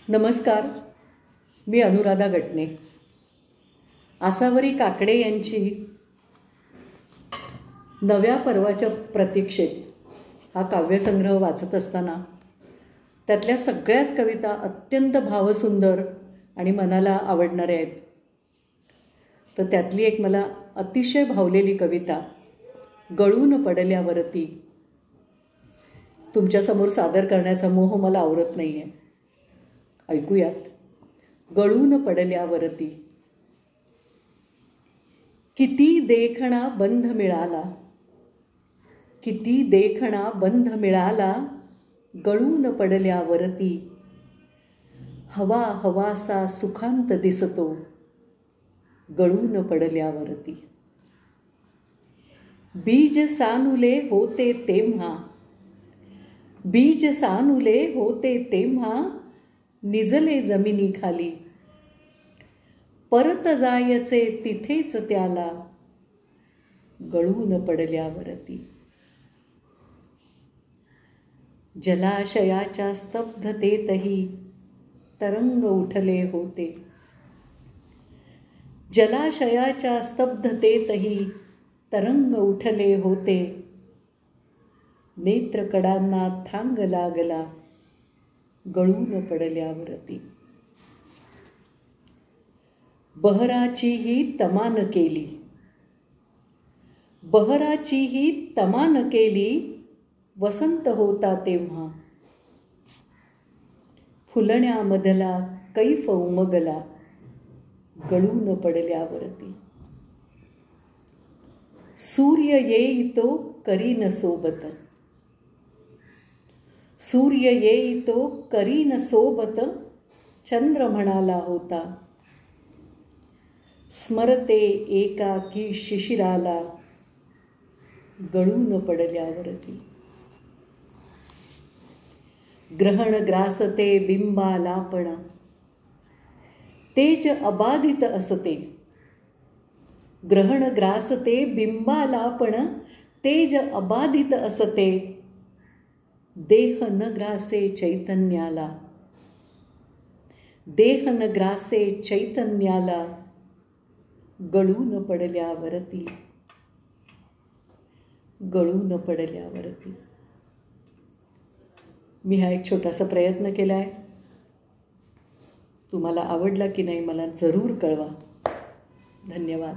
नमस्कार, मी अनुराधा गटणे. आसावरी काकडे यांची नव्या पर्वाच्या प्रतीक्षेत हा काव्यसंग्रह वाचत असताना त्यातल्या सगळ्याच कविता अत्यंत भावसुंदर आणि मनाला आवडणाऱ्या आहेत. तर त्यातली एक मला अतिशय भावलेली कविता गळून पडल्यावरती तुमच्यासमोर सादर करण्याचा मोह मला आवरत नाही आहे. ऐकूयात. गळून पडल्यावरती. किती देखणा बंध मिळाला, किती देखणा बंध मिळाला, गळून पडल्यावरती. हवा हवासा सुखांत दिसतो, गळून पडल्यावरती. बीज सानुले होते तेव्हा, बीज सानुले होते तेव्हा, निजले जमिनीखाली. परत जायचे तिथेच त्याला, गळून पडल्यावरती. जलाशयाच्या स्तब्धतेतही तरंग उठले होते, जलाशयाच्या स्तब्धतेतही तरंग उठले होते. नेत्रकडांना थांग लागला, गळून पडल्यावरती. बहराचीही तमान केली, बहराचीही तमान केली, वसंत होता तेव्हा. फुलण्यामधला कैफ उमगला, गळून पडल्यावरती. सूर्य येईतो करीन सोबत, सूर्य येईतो करीन सोबत, चंद्र म्हणाला होता. स्मरते एकाकी शिशिराला, गळून पडल्यावरती. ग्रहण ग्रासते बिंबालापण, तेज अबाधित असते. ग्रहण ग्रासते बिंबालापण, तेज अबाधित असते. देह न ग्रासे चैतन्याला, देह न ग्रासे चैतन्याला, गळून पडल्यावरती. गळून पडल्यावरती. मी हा एक छोटासा प्रयत्न केला आहे. तुम्हाला आवडला की नाही मला जरूर कळवा. धन्यवाद.